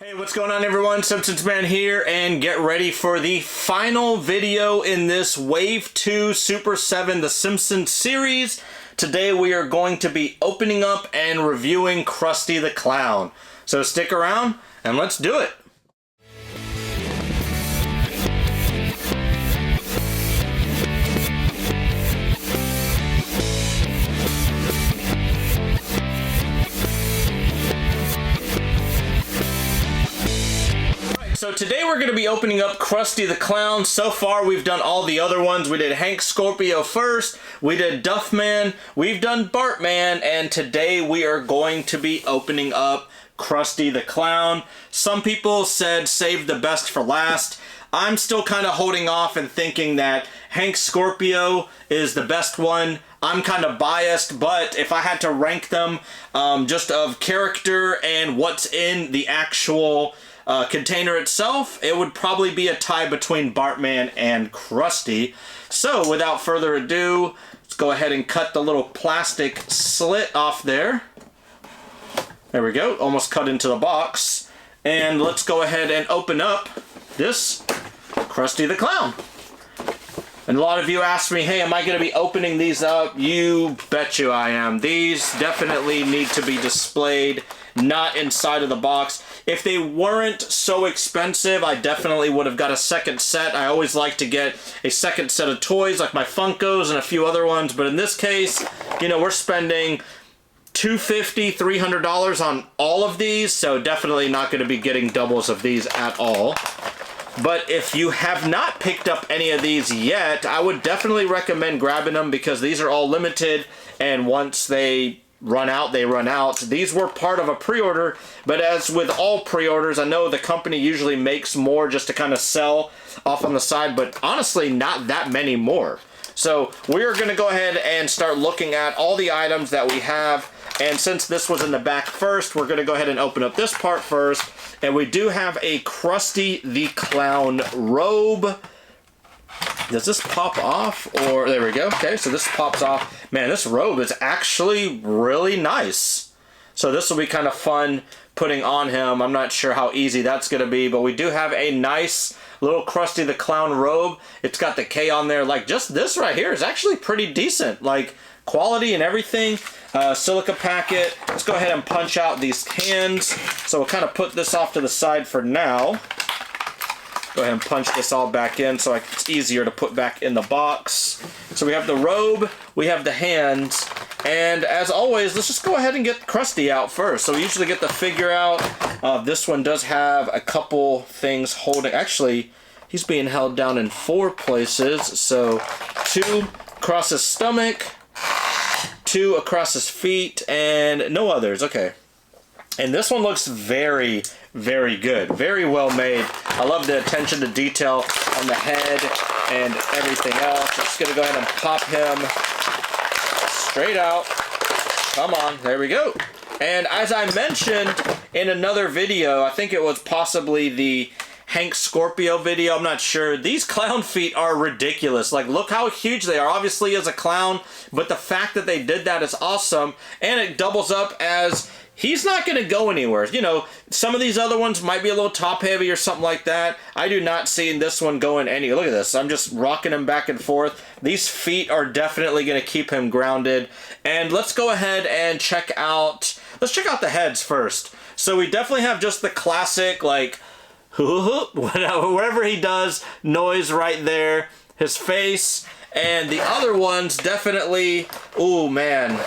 Hey, what's going on everyone? Simpsons Man here, and get ready for the final video in this Wave 2 Super 7 The Simpsons series. Today we are going to be opening up and reviewing Krusty the Clown. So stick around and let's do it. So today we're going to be opening up Krusty the Clown. So far we've done all the other ones. We did Hank Scorpio first, we did Duffman, we've done Bartman, and today we are going to be opening up Krusty the Clown. Some people said save the best for last. I'm still kind of holding off and thinking that Hank Scorpio is the best one. I'm kind of biased, but if I had to rank them just of character and what's in the actual container itself, it would probably be a tie between Bartman and Krusty. So without further ado, let's go ahead and cut the little plastic slit off there. There we go, almost cut into the box. And let's go ahead and open up this Krusty the Clown. And a lot of you asked me, hey, am I going to be opening these up? You bet you I am. These definitely need to be displayed, not inside of the box. If they weren't so expensive, I definitely would have got a second set. I always like to get a second set of toys, like my Funkos and a few other ones. But in this case, you know, we're spending $250, $300 on all of these. So definitely not going to be getting doubles of these at all. But if you have not picked up any of these yet, I would definitely recommend grabbing them because these are all limited, and once they run out, they run out. These were part of a pre-order, but as with all pre-orders, I know the company usually makes more just to kind of sell off on the side, but honestly, not that many more. So we're going to go ahead and start looking at all the items that we have. And since this was in the back first, we're going to go ahead and open up this part first. And we do have a Krusty the Clown robe. Does this pop off? Or there we go. Okay, so this pops off. Man, this robe is actually really nice. So this will be kind of fun putting on him. I'm not sure how easy that's going to be, but we do have a nice little Krusty the Clown robe. It's got the K on there. Like, just this right here is actually pretty decent. Like, quality and everything. Silica packet. Let's go ahead and punch out these hands. So we'll kind of put this off to the side for now. Go ahead and punch this all back in so it's easier to put back in the box. So we have the robe, we have the hands, and as always, let's just go ahead and get Krusty out first. So we usually get the figure out. This one does have a couple things holding. Actually, he's being held down in 4 places. So 2 across his stomach, 2 across his feet, and no others. Okay. And this one looks very, very good. Very well made. I love the attention to detail on the head and everything else. Just going to go ahead and pop him straight out. Come on. There we go. And as I mentioned in another video, I think it was possibly the Hank Scorpio video, I'm not sure. These clown feet are ridiculous. Like, look how huge they are. Obviously as a clown, but the fact that they did that is awesome. And it doubles up as he's not going to go anywhere. You know, some of these other ones might be a little top heavy or something like that. I do not see this one going any. Look at this. I'm just rocking him back and forth. These feet are definitely going to keep him grounded. And let's go ahead and check out, let's check out the heads first. So we definitely have just the classic, like, whatever he does, noise right there. His face. And the other ones definitely, ooh, man.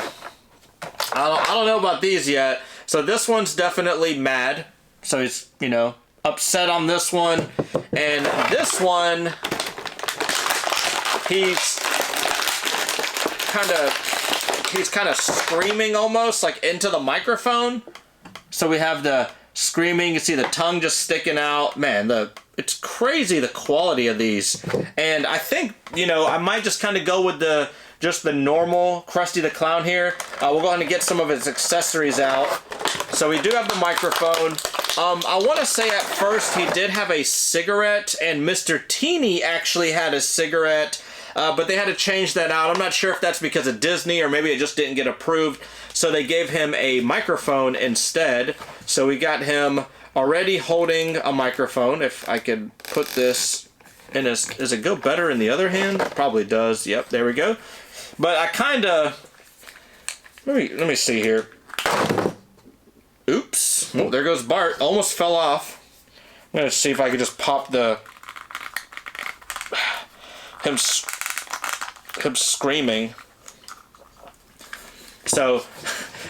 I don't know about these yet. So this one's definitely mad. So he's, you know, upset on this one. And this one, he's kind of screaming almost, like into the microphone. So we have the screaming. You see the tongue just sticking out. Man, it's crazy the quality of these. And I think, you know, I might just kind of go with just the normal Krusty the Clown here. We'll go ahead and get some of his accessories out. So we do have the microphone. I want to say at first he did have a cigarette, and Mr. Teeny actually had a cigarette, but they had to change that out. I'm not sure if that's because of Disney or maybe it just didn't get approved. So they gave him a microphone instead. So we got him already holding a microphone. If I could put this in his, does it go better in the other hand? Probably does. Yep, there we go. But I kind of, let me see here. Oops. Oh, there goes Bart. Almost fell off. I'm going to see if I could just pop the, him screaming. So,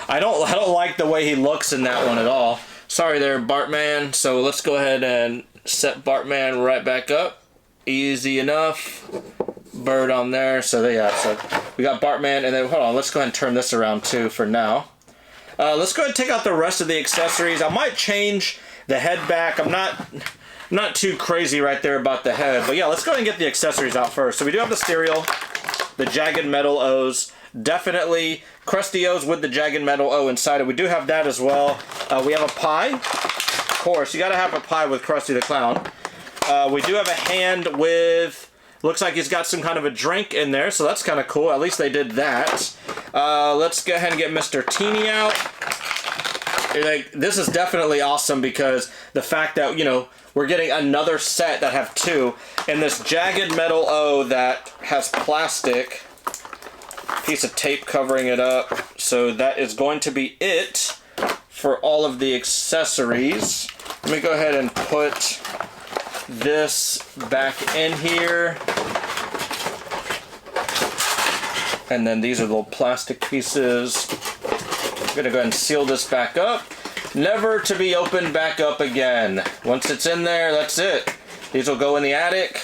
I don't like the way he looks in that one at all. Sorry there, Bartman. So let's go ahead and set Bartman right back up. Easy enough. Bird on there. So yeah, so we got Bartman, and then hold on, let's go ahead and turn this around too for now. Let's go ahead and take out the rest of the accessories. I might change the head back. I'm not too crazy right there about the head, but yeah, let's go ahead and get the accessories out first. So we do have the cereal, the jagged metal O's. Definitely Krusty O's with the jagged metal O inside it. We do have that as well. We have a pie. Of course, you gotta have a pie with Krusty the Clown. We do have a hand with, looks like he's got some kind of a drink in there, so that's kind of cool. At least they did that. Let's go ahead and get Mr. Teeny out. Like, this is definitely awesome because the fact that, you know, we're getting another set that have two, and this jagged metal O that has plastic, piece of tape covering it up. So that is going to be it for all of the accessories. Let me go ahead and put this back in here. And then these are little plastic pieces. I'm gonna go ahead and seal this back up. Never to be opened back up again. Once it's in there, that's it. These will go in the attic,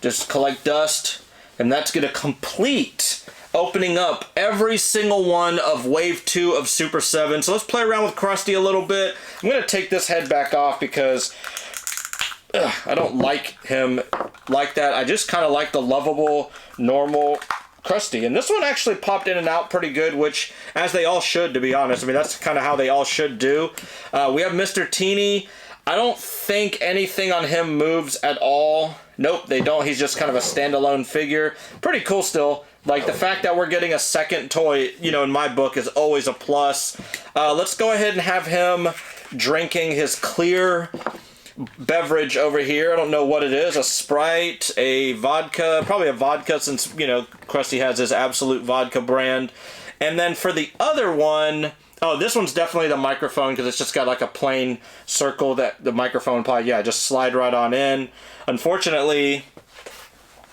just collect dust, and that's gonna complete opening up every single one of Wave 2 of Super 7. So let's play around with Krusty a little bit. I'm gonna take this head back off because I don't like him like that. I just kind of like the lovable, normal Krusty. And this one actually popped in and out pretty good, which, as they all should, to be honest. I mean, that's kind of how they all should do. We have Mr. Teeny. I don't think anything on him moves at all. Nope, they don't. He's just kind of a standalone figure. Pretty cool still. Like, the fact that we're getting a second toy, you know, in my book is always a plus. Let's go ahead and have him drinking his clear beverage over here. I don't know what it is. A Sprite, a vodka, probably a vodka since, you know, Krusty has his Absolute Vodka brand. And then for the other one, oh, this one's definitely the microphone because it's just got like a plain circle that the microphone probably, yeah, just slide right on in. Unfortunately,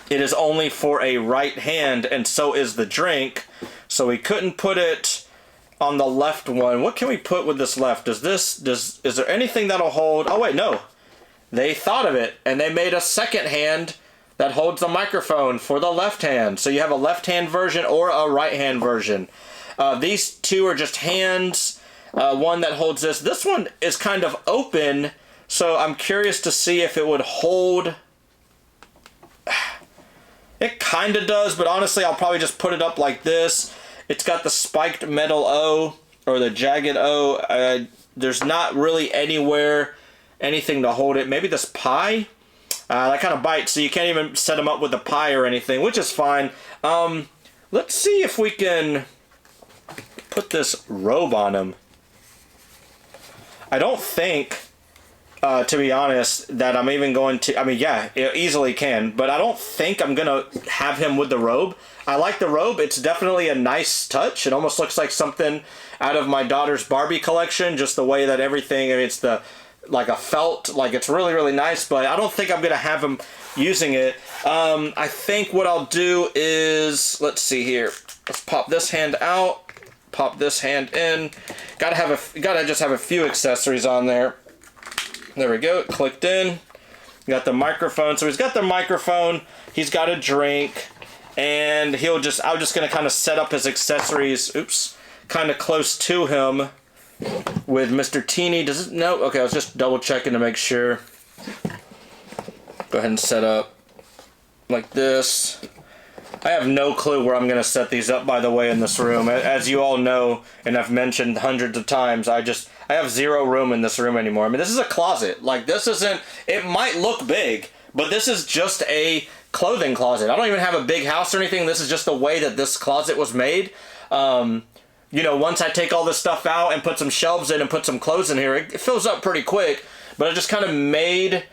it is only for a right hand, and so is the drink. So we couldn't put it on the left one. What can we put with this left? Is there anything that'll hold? Oh wait, no. They thought of it, and they made a second hand that holds the microphone for the left hand. So you have a left hand version or a right hand version. These two are just hands. One that holds this. This one is kind of open, so I'm curious to see if it would hold. It kind of does, but honestly, I'll probably just put it up like this. It's got the spiked metal O, or the jagged O. There's not really anywhere, anything to hold it. Maybe this pie? That kind of bites, so you can't even set them up with a pie or anything, which is fine. Let's see if we can put this robe on him. I don't think, to be honest, that I'm even going to, I mean, yeah, it easily can, but I don't think I'm going to have him with the robe. I like the robe. It's definitely a nice touch. It almost looks like something out of my daughter's Barbie collection, just the way that everything, I mean, it's the, like a felt, like it's really, really nice, but I don't think I'm going to have him using it. I think what I'll do is, let's see here. Let's pop this hand out, pop this hand in. Gotta just have a few accessories on there. There we go, it clicked in. Got the microphone. So he's got the microphone, he's got a drink, and I'm just gonna kind of set up his accessories, oops, kind of close to him with Mr. Teeny. Does it, no? Okay, I was just double checking to make sure. Go ahead and set up like this. I have no clue where I'm gonna set these up, by the way, in this room. As you all know, and I've mentioned hundreds of times, I have zero room in this room anymore. I mean, this is a closet. Like, this isn't, it might look big, but this is just a clothing closet. I don't even have a big house or anything. This is just the way that this closet was made. You know, once I take all this stuff out and put some shelves in and put some clothes in here, it fills up pretty quick. but I just kind of made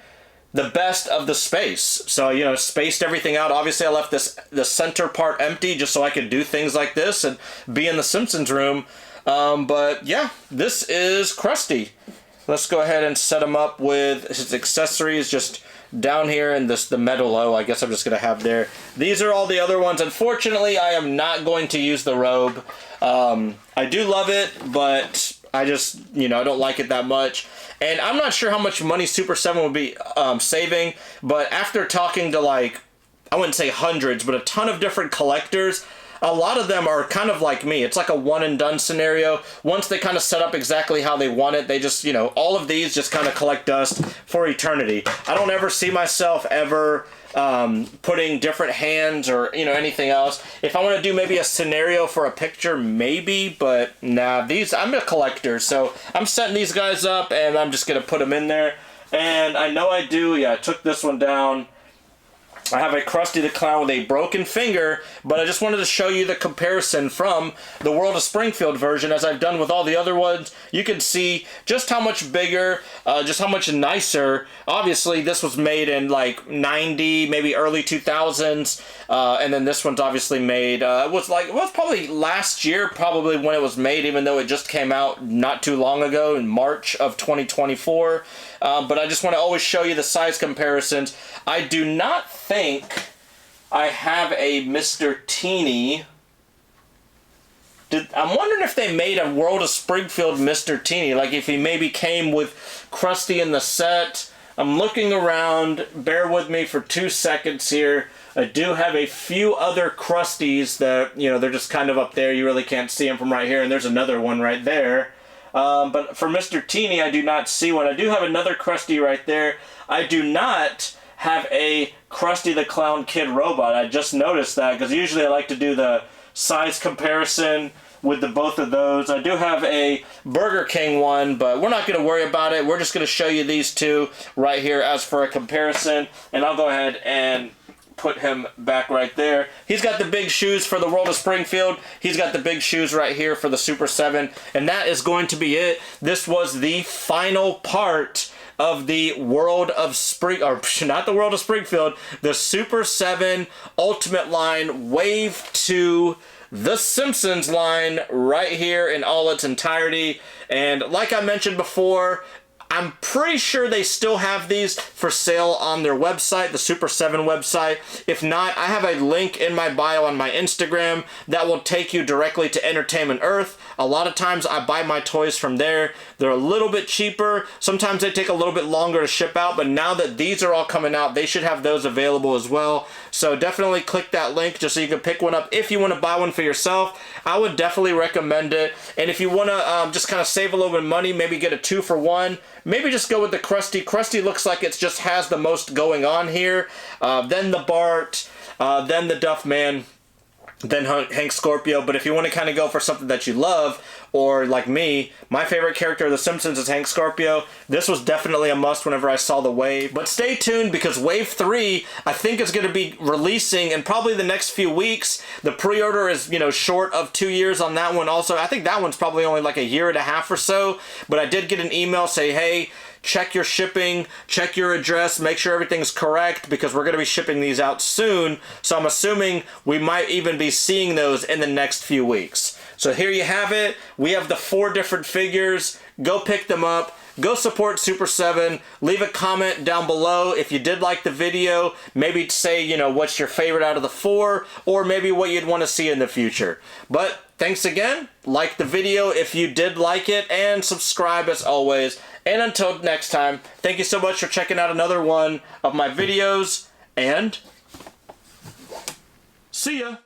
the best of the space. So, you know, spaced everything out. Obviously, I left the center part empty just so I could do things like this and be in the Simpsons room. But yeah, this is Krusty. Let's go ahead and set him up with his accessories just down here, and the metal O, I guess I'm just going to have there. These are all the other ones. Unfortunately, I am not going to use the robe. I do love it, but I just, you know, I don't like it that much. And I'm not sure how much money Super 7 would be saving, but after talking to, like, I wouldn't say hundreds, but a ton of different collectors, a lot of them are kind of like me. It's like a one and done scenario. Once they kind of set up exactly how they want it, they just, you know, all of these just kind of collect dust for eternity. I don't ever see myself ever putting different hands or, you know, anything else. If I want to do maybe a scenario for a picture, maybe, but nah, these, I'm a collector, so I'm setting these guys up and I'm just going to put them in there. And I know I do, yeah, I took this one down. I have a Krusty the Clown with a broken finger, but I just wanted to show you the comparison from the World of Springfield version. As I've done with all the other ones, you can see just how much bigger, just how much nicer. Obviously, this was made in like 90, maybe early 2000s, and then this one's obviously made, it was probably last year, probably when it was made, even though it just came out not too long ago in March of 2024. But I just want to always show you the size comparisons. I do not think I have a Mr. Teeny. I'm wondering if they made a World of Springfield Mr. Teeny, like if he maybe came with Krusty in the set. I'm looking around. Bear with me for 2 seconds here. I do have a few other Krusties that, you know, they're just kind of up there. You really can't see them from right here, and there's another one right there. But for Mr. Teeny, I do not see one. I do have another Krusty right there. I do not have a Krusty the Clown Kid Robot. I just noticed that because usually I like to do the size comparison with both of those. I do have a Burger King one, but we're not going to worry about it. We're just going to show you these two right here as for a comparison. And I'll go ahead and put him back right there. He's got the big shoes for the World of Springfield. He's got the big shoes right here for the Super 7. And that is going to be it. This was the final part of the World of not the World of Springfield, the Super 7 Ultimate line, Wave 2, the Simpsons line right here in all its entirety. And like I mentioned before, I'm pretty sure they still have these for sale on their website, the Super 7 website. If not, I have a link in my bio on my Instagram that will take you directly to Entertainment Earth. A lot of times I buy my toys from there. They're a little bit cheaper. Sometimes they take a little bit longer to ship out, but now that these are all coming out, they should have those available as well. So definitely click that link just so you can pick one up if you want to buy one for yourself. I would definitely recommend it. And if you want to just kind of save a little bit of money, maybe get a 2 for 1, maybe just go with the Krusty. Krusty looks like it just has the most going on here. Then the Bart, then the Duffman, then Hank Scorpio. But if you want to kind of go for something that you love, or like me, my favorite character of The Simpsons is Hank Scorpio. This was definitely a must whenever I saw the Wave. But stay tuned because Wave 3, I think, is going to be releasing in probably the next few weeks. The pre-order is, you know, short of 2 years on that one also. I think that one's probably only like a year and a half or so. But I did get an email say, hey, check your shipping, check your address, make sure everything's correct because we're going to be shipping these out soon. So I'm assuming we might even be seeing those in the next few weeks. So here you have it. We have the 4 different figures. Go pick them up. Go support Super 7. Leave a comment down below if you did like the video. Maybe say, you know, what's your favorite out of the 4, or maybe what you'd want to see in the future. But thanks again. Like the video if you did like it, and subscribe as always. And until next time, thank you so much for checking out another one of my videos, and see ya!